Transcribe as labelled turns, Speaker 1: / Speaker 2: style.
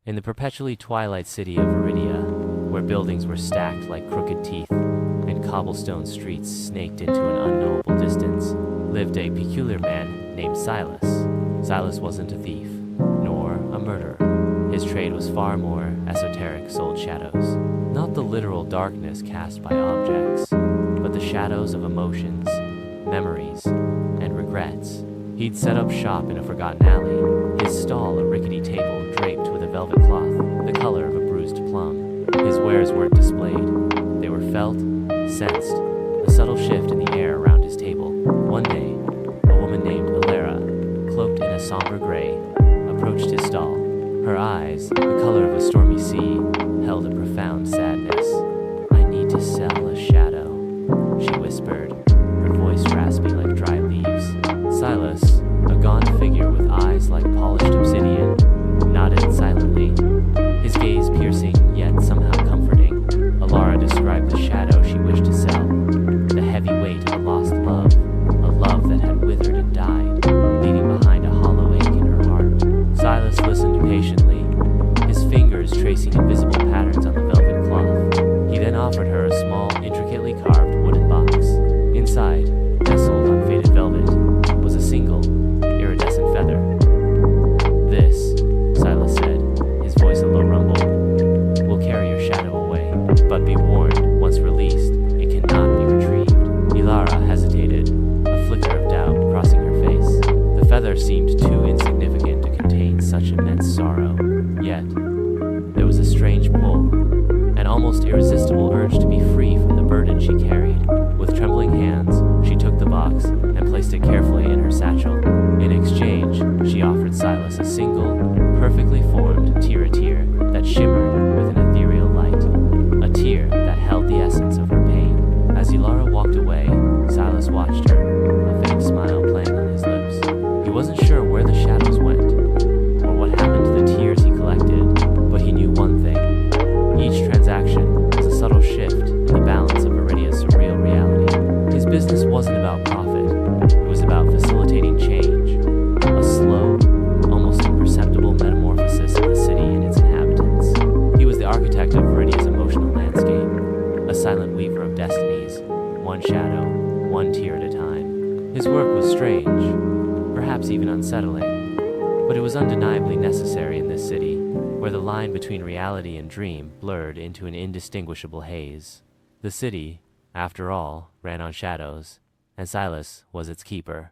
Speaker 1: In the perpetually twilight city of Viridia, where buildings were stacked like crooked teeth and cobblestone streets snaked into an unknowable distance, lived a peculiar man named Silas. Silas wasn't a thief, nor a murderer. His trade was far more esoteric, sold shadows. Not the literal darkness cast by objects, but the shadows of emotions, memories, and regrets. He'd set up shop in a forgotten alley, his stall a rickety table draped with a velvet cloth the color of a bruised plum. His wares weren't displayed. They were felt, sensed, a subtle shift in the air around his table. One day, a woman named Alara, cloaked in a somber gray, approached his stall. Her eyes, the color of a stormy sea, held a profound sadness. "I need to sell a shadow," she whispered, her voice raspy like dry leaves. Silas, a gaunt figure with eyes like polished obsidian, nodded silently, his gaze piercing yet somehow comforting. Alara described the shadow she wished to sell, the heavy weight of a lost love, a love that had withered and died, leaving behind a hollow ache in her heart. Silas listened patiently, his fingers tracing invisible patterns on the velvet cloth. He then offered her a small, intricately carved wooden box. Inside, nestled on faded velvet, was a single, iridescent feather. "This," Silas said, his voice a low rumble, "will carry your shadow away. But be warned, once released, it cannot be retrieved." Ilara hesitated, a flicker of doubt crossing her face. The feather seemed too insignificant to contain such immense sorrow. Yet, there was a strange pull, an almost irresistible urge to be free from the burden she carried. With trembling hands, she took the box and placed it carefully in her satchel. In exchange, she offered Silas a single, perfectly formed tear that shimmered with an ethereal light, a tear that held the essence of her pain. As Ilara walked away, Silas watched her, a faint smile playing on his lips. He wasn't sure where the shadows went, or what happened to the tears he collected, but he knew one thing. Each transaction was a subtle shift in the balance of Viridia's surreal reality. His business wasn't about profit, it was about facilitating change, a slow, almost imperceptible metamorphosis of the city and its inhabitants. He was the architect of Viridia's emotional landscape, a silent weaver of destinies, one shadow, one tear at a time. His work was strange, perhaps even unsettling, but it was undeniably necessary in this city, where the line between reality and dream blurred into an indistinguishable haze. The city, after all, ran on shadows, and Silas was its keeper.